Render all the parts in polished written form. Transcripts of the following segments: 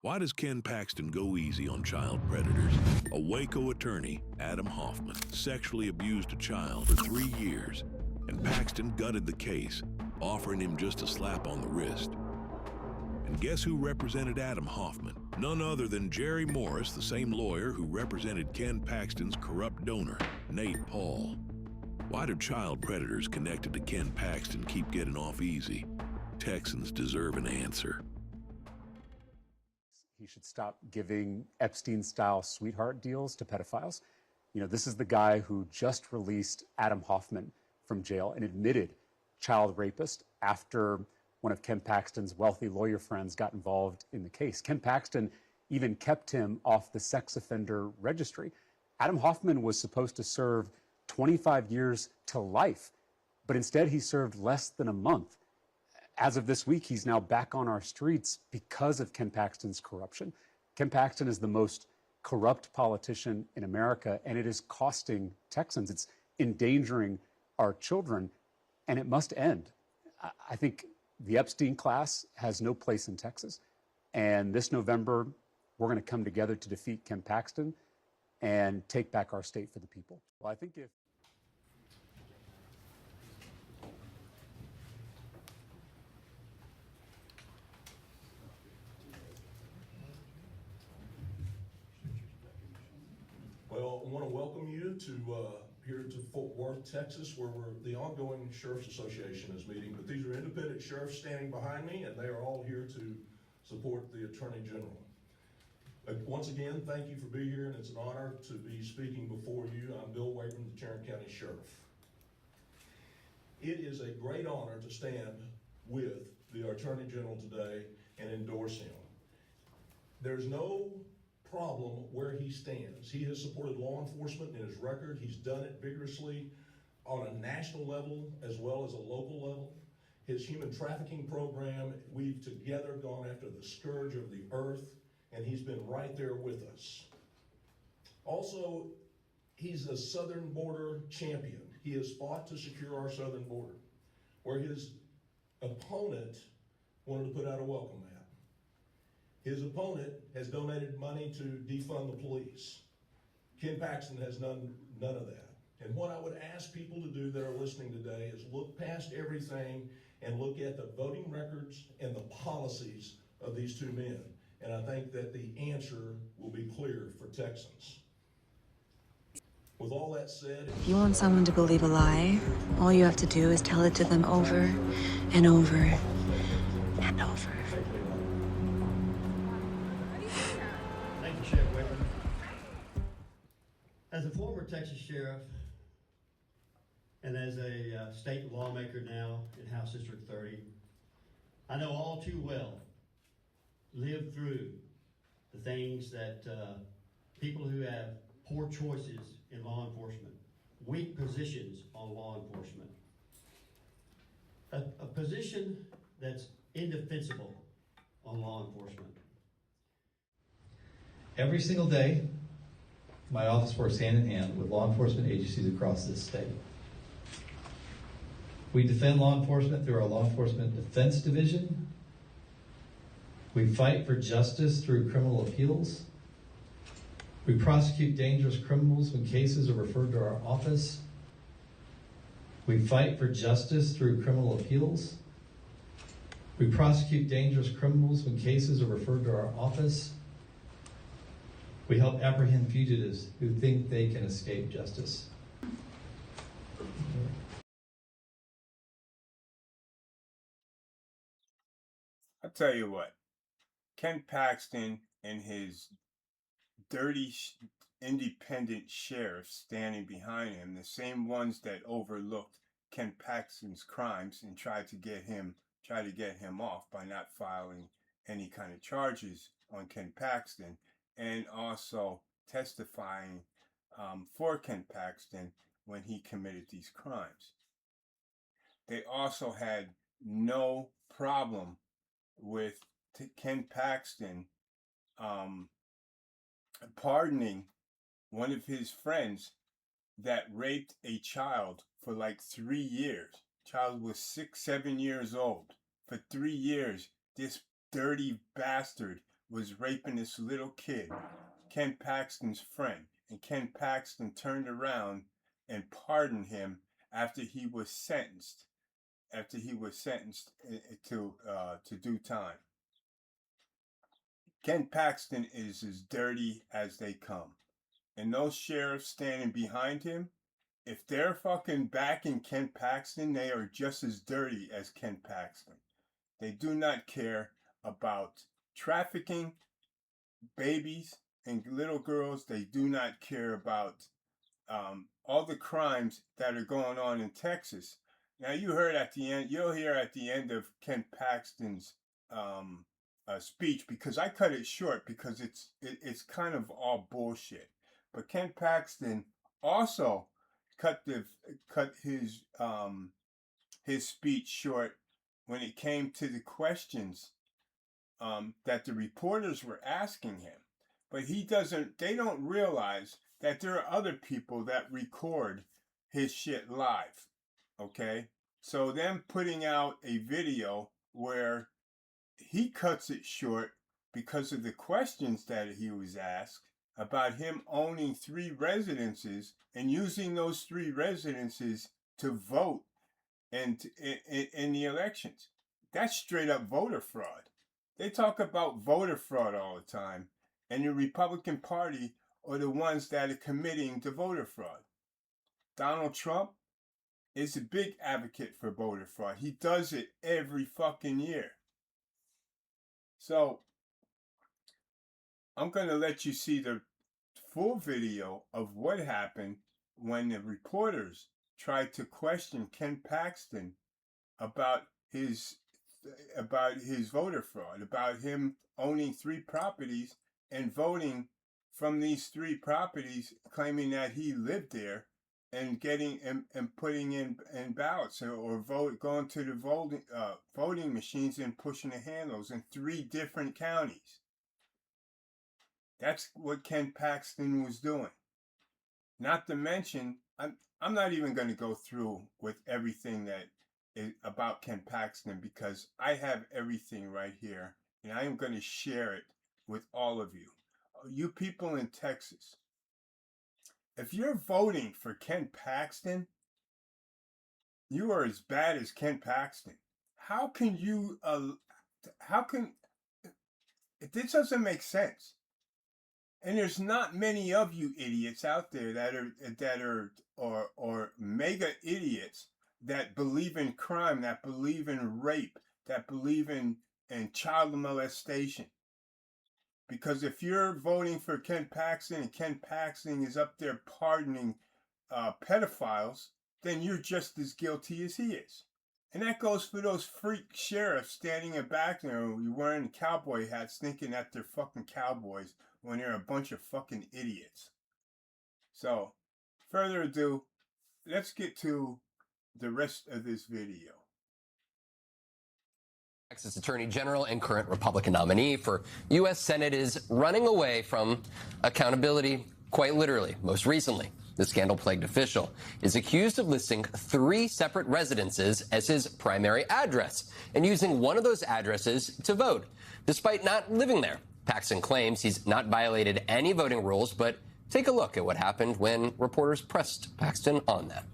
Why does Ken Paxton go easy on child predators? A Waco attorney, Adam Hoffman, sexually abused a child for 3 years, and Paxton gutted the case, offering him just a slap on the wrist. And guess who represented Adam Hoffman? None other than Jerry Morris, the same lawyer who represented Ken Paxton's corrupt donor, Nate Paul. Why do child predators connected to Ken Paxton keep getting off easy? Texans deserve an answer. He should stop giving Epstein-style sweetheart deals to pedophiles. You know, this is the guy who just released Adam Hoffman from jail and admitted child rapist after one of Ken Paxton's wealthy lawyer friends got involved in the case. Ken Paxton even kept him off the sex offender registry. Adam Hoffman was supposed to serve 25 years to life, but instead he served less than a month. As of this week, he's now back on our streets because of Ken Paxton's corruption. Ken Paxton is the most corrupt politician in America, and it is costing Texans. It's endangering our children, and it must end. I think the Epstein class has no place in Texas, and this November, we're going to come together to defeat Ken Paxton and take back our state for the people. Well, I think if Well, I want to welcome you to here to Fort Worth, Texas, where the ongoing Sheriff's Association is meeting. But these are independent sheriffs standing behind me, and they are all here to support the Attorney General. Once again, thank you for being here, and it's an honor to be speaking before you. I'm Bill Wagram, the Tarrant County Sheriff. It is a great honor to stand with the Attorney General today and endorse him. There's no problem where he stands. He has supported law enforcement in his record. He's done it vigorously on a national level as well as a local level. His human trafficking program, we've together gone after the scourge of the earth, and he's been right there with us. Also, he's a southern border champion. He has fought to secure our southern border, where his opponent wanted to put out a welcome mat. His opponent has donated money to defund the police. Ken Paxton has none of that. And what I would ask people to do that are listening today is look past everything and look at the voting records and the policies of these two men. And I think that the answer will be clear for Texans. With all that said, If you want someone to believe a lie, all you have to do is tell it to them over and over and over. Thank you, Sheriff Wagram. As a former Texas sheriff and as a state lawmaker now in House District 30, I know all too well, lived through the things that people who have poor choices in law enforcement, weak positions on law enforcement, a position that's indefensible on law enforcement. Every single day, my office works hand in hand with law enforcement agencies across this state. We defend law enforcement through our Law Enforcement Defense Division. We fight for justice through criminal appeals. We prosecute dangerous criminals when cases are referred to our office. We fight for justice through criminal appeals. We prosecute dangerous criminals when cases are referred to our office. We help apprehend fugitives who think they can escape justice. I'll tell you what, Ken Paxton and his dirty independent sheriffs standing behind him, the same ones that overlooked Ken Paxton's crimes and tried to get him off by not filing any kind of charges on Ken Paxton, and also testifying for Ken Paxton when he committed these crimes. They also had no problem with Ken Paxton pardoning one of his friends that raped a child for like 3 years. Child was 6, 7 years old. For 3 years, this dirty bastard was raping this little kid, Ken Paxton's friend, and Ken Paxton turned around and pardoned him after he was sentenced. To do time. Ken Paxton is as dirty as they come. And those sheriffs standing behind him, if they're fucking backing Ken Paxton, they are just as dirty as Ken Paxton. They do not care about trafficking babies and little girls. They do not care about all the crimes that are going on in Texas. Now you heard at the end, you'll hear at the end of Ken Paxton's speech, because I cut it short because it's kind of all bullshit. But Ken Paxton also cut his speech short when it came to the questions that the reporters were asking him. But they don't realize that there are other people that record his shit live. Okay? So them putting out a video where he cuts it short because of the questions that he was asked about him owning 3 residences and using those 3 residences to vote in the elections. That's straight up voter fraud. They talk about voter fraud all the time, and the Republican Party are the ones that are committing the voter fraud. Donald Trump is a big advocate for voter fraud. He does it every fucking year. So, I'm going to let you see the full video of what happened when the reporters tried to question Ken Paxton about his voter fraud, about him owning 3 properties and voting from these 3 properties, claiming that he lived there and getting and putting in ballots or going to the voting machines and pushing the handles in 3 different counties. That's what Ken Paxton was doing. Not to mention, I'm not even going to go through with everything that is about Ken Paxton, because I have everything right here, and I am going to share it with all of you. You people in Texas, if you're voting for Ken Paxton, you are as bad as Ken Paxton. How can you, this doesn't make sense. And there's not many of you idiots out there that are mega idiots that believe in crime, that believe in rape, that believe in child molestation. Because if you're voting for Ken Paxton and Ken Paxton is up there pardoning pedophiles, then you're just as guilty as he is. And that goes for those freak sheriffs standing in back there wearing cowboy hats thinking that they're fucking cowboys when they're a bunch of fucking idiots. So, further ado, let's get to the rest of this video. Texas Attorney General and current Republican nominee for U.S. Senate is running away from accountability, quite literally. Most recently, the scandal-plagued official is accused of listing 3 separate residences as his primary address and using one of those addresses to vote, despite not living there. Paxton claims he's not violated any voting rules, but take a look at what happened when reporters pressed Paxton on that.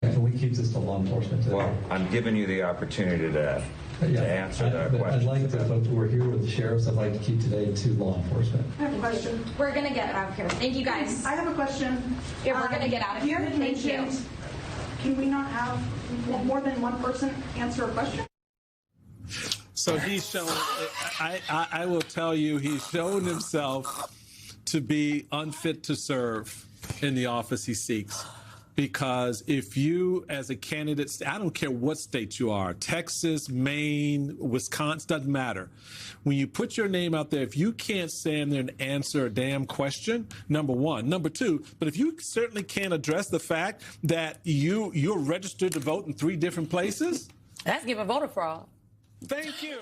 Can we keep this to law enforcement today? Well, I'm giving you the opportunity to answer that question. I'd like to, but we're here with the sheriffs. I'd like to keep today to law enforcement. I have a question. We're going to get out of here. Thank you, guys. I have a question. Yeah, we're going to get out of here. Thank you. Can we not have more than one person answer a question? So he's shown, I will tell you, he's shown himself to be unfit to serve in the office he seeks. Because if you, as a candidate, I don't care what state you are, Texas, Maine, Wisconsin, doesn't matter. When you put your name out there, if you can't stand there and answer a damn question, number one. Number two, but if you certainly can't address the fact that you're registered to vote in 3 different places. That's giving voter fraud. Thank you.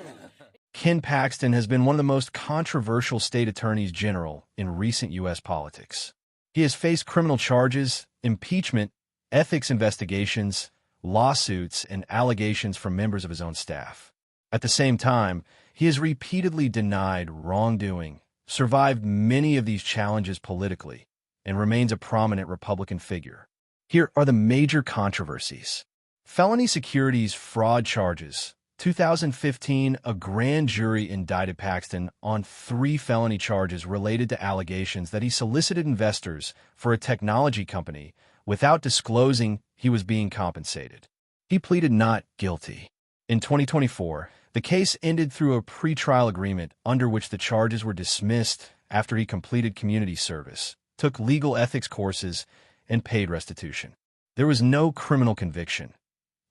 Ken Paxton has been one of the most controversial state attorneys general in recent U.S. politics. He has faced criminal charges, impeachment, ethics investigations, lawsuits, and allegations from members of his own staff. At the same time, he has repeatedly denied wrongdoing, survived many of these challenges politically, and remains a prominent Republican figure. Here are the major controversies. Felony securities fraud charges. 2015, a grand jury indicted Paxton on 3 felony charges related to allegations that he solicited investors for a technology company without disclosing he was being compensated. He pleaded not guilty. In 2024, the case ended through a pretrial agreement under which the charges were dismissed after he completed community service, took legal ethics courses, and paid restitution. There was no criminal conviction.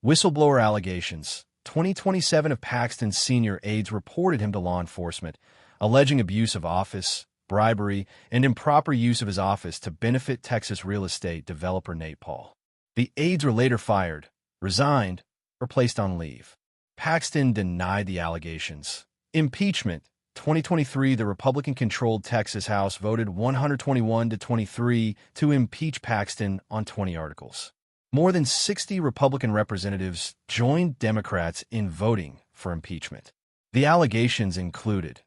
Whistleblower allegations. 2027 of Paxton's senior aides reported him to law enforcement, alleging abuse of office, bribery, and improper use of his office to benefit Texas real estate developer Nate Paul. The aides were later fired, resigned, or placed on leave. Paxton denied the allegations. Impeachment. 2023, the Republican-controlled Texas House voted 121-23 to impeach Paxton on 20 articles. More than 60 Republican representatives joined Democrats in voting for impeachment. The allegations included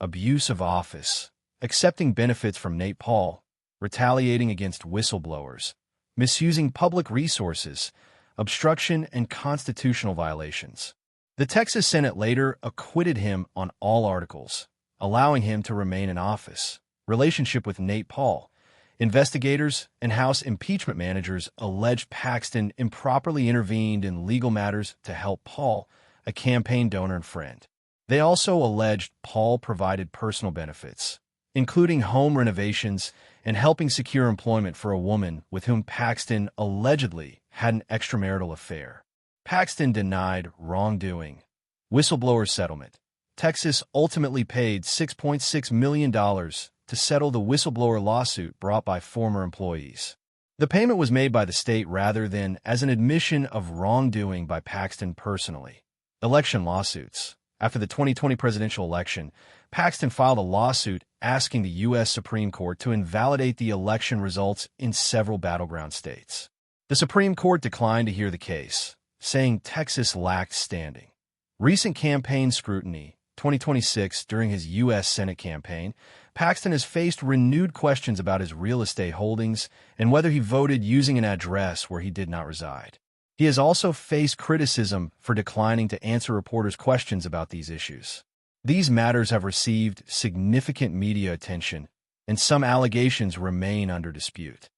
abuse of office, accepting benefits from Nate Paul, retaliating against whistleblowers, misusing public resources, obstruction, and constitutional violations. The Texas Senate later acquitted him on all articles, allowing him to remain in office. Relationship with Nate Paul. Investigators and House impeachment managers alleged Paxton improperly intervened in legal matters to help Paul, a campaign donor and friend. They also alleged Paul provided personal benefits, including home renovations and helping secure employment for a woman with whom Paxton allegedly had an extramarital affair. Paxton denied wrongdoing. Whistleblower settlement. Texas ultimately paid $6.6 million to settle the whistleblower lawsuit brought by former employees. The payment was made by the state rather than as an admission of wrongdoing by Paxton personally. Election lawsuits. After the 2020 presidential election, Paxton filed a lawsuit asking the U.S. Supreme Court to invalidate the election results in several battleground states. The Supreme Court declined to hear the case, saying Texas lacked standing. Recent campaign scrutiny. 2026, during his U.S. Senate campaign, Paxton has faced renewed questions about his real estate holdings and whether he voted using an address where he did not reside. He has also faced criticism for declining to answer reporters' questions about these issues. These matters have received significant media attention, and some allegations remain under dispute.